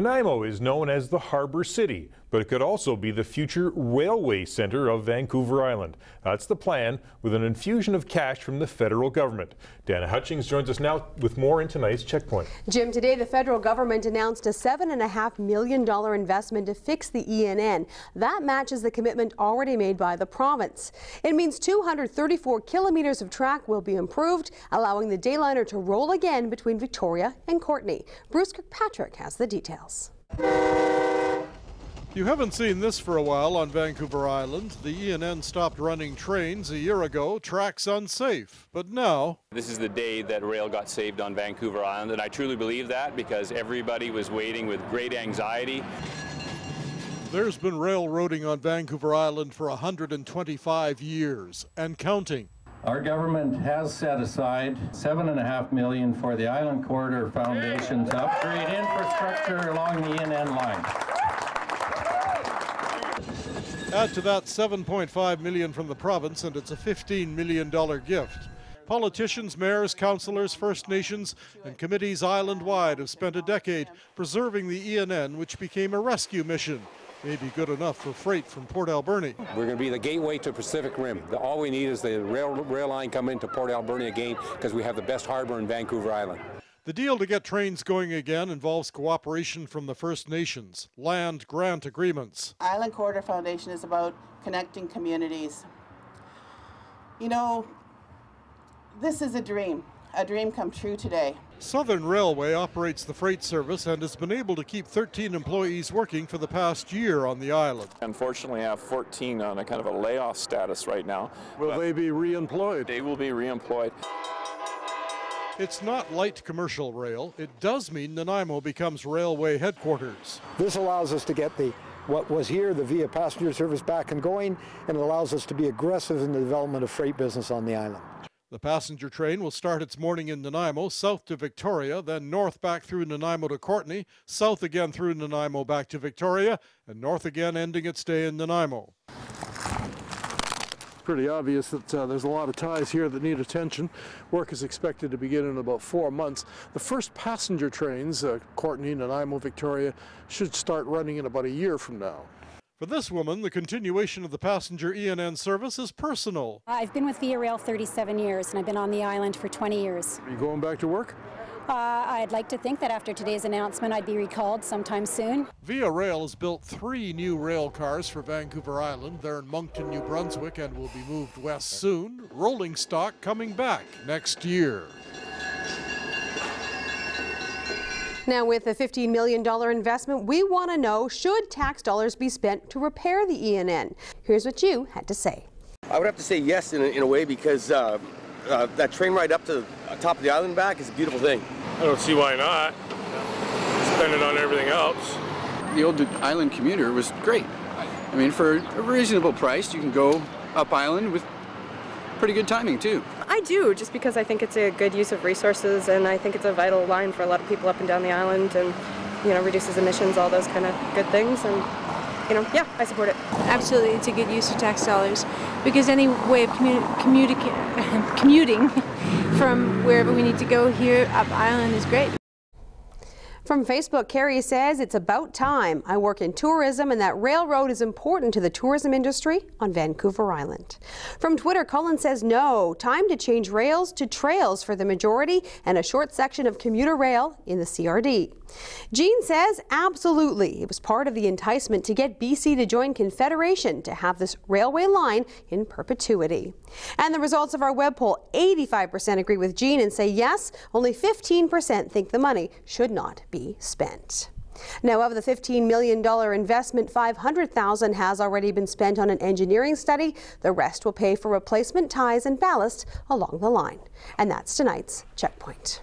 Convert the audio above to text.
Nanaimo is known as the Harbour City, but it could also be the future railway centre of Vancouver Island. That's the plan, with an infusion of cash from the federal government. Dana Hutchings joins us now with more in tonight's Checkpoint. Jim, today the federal government announced a $7.5 million investment to fix the ENN. That matches the commitment already made by the province. It means 234 kilometres of track will be improved, allowing the Dayliner to roll again between Victoria and Courtenay. Bruce Kirkpatrick has the details. You haven't seen this for a while on Vancouver Island. The ENN stopped running trains a year ago, tracks unsafe. But now... This is the day that rail got saved on Vancouver Island, and I truly believe that because everybody was waiting with great anxiety. There's been railroading on Vancouver Island for 125 years and counting. Our government has set aside $7.5 million for the Island Corridor Foundation to upgrade infrastructure along the ENN line. Add to that $7.5 million from the province and it's a $15 million gift. Politicians, mayors, councillors, First Nations and committees island-wide have spent a decade preserving the ENN, which became a rescue mission. Maybe good enough for freight from Port Alberni. We're going to be the gateway to Pacific Rim. All we need is the rail line come into Port Alberni again because we have the best harbor in Vancouver Island. The deal to get trains going again involves cooperation from the First Nations, land grant agreements. Island Corridor Foundation is about connecting communities. You know, this is a dream come true today. Southern Railway operates the freight service and has been able to keep 13 employees working for the past year on the island. Unfortunately, I have 14 on a kind of a layoff status right now. Will they be reemployed? They will be reemployed. It's not light commercial rail. It does mean Nanaimo becomes railway headquarters. This allows us to get what was here, the via passenger service, back and going, and it allows us to be aggressive in the development of freight business on the island. The passenger train will start its morning in Nanaimo, south to Victoria, then north back through Nanaimo to Courtenay, south again through Nanaimo back to Victoria, and north again ending its day in Nanaimo. Pretty obvious that there's a lot of ties here that need attention. Work is expected to begin in about 4 months. The first passenger trains, Courtenay, Nanaimo, Victoria, should start running in about a year from now. For this woman, the continuation of the passenger ENN service is personal. I've been with Via Rail 37 years and I've been on the island for 20 years. Are you going back to work? I'd like to think that after today's announcement I'd be recalled sometime soon. Via Rail has built 3 new rail cars for Vancouver Island. They're in Moncton, New Brunswick and will be moved west soon. Rolling stock coming back next year. Now, with a $15 million investment, we want to know, should tax dollars be spent to repair the ENN? Here's what you had to say. I would have to say yes in a way because that train ride up to the top of the island back is a beautiful thing. I don't see why not. Spend it on everything else. The old island commuter was great. I mean, for a reasonable price, you can go up island with pretty good timing too. I do, just because I think it's a good use of resources and I think it's a vital line for a lot of people up and down the island and, you know, reduces emissions, all those kind of good things, and, you know, yeah, I support it. Absolutely, it's a good use of tax dollars because any way of commuting from wherever we need to go here up island is great. From Facebook, Carrie says, it's about time. I work in tourism and that railroad is important to the tourism industry on Vancouver Island. From Twitter, Colin says, no, time to change rails to trails for the majority and a short section of commuter rail in the CRD. Jean says, absolutely. It was part of the enticement to get BC to join Confederation to have this railway line in perpetuity. And the results of our web poll, 85% agree with Jean and say yes, only 15% think the money should not be spent. Now, of the $15 million investment, $500,000 has already been spent on an engineering study. The rest will pay for replacement ties and ballast along the line. And that's tonight's Checkpoint.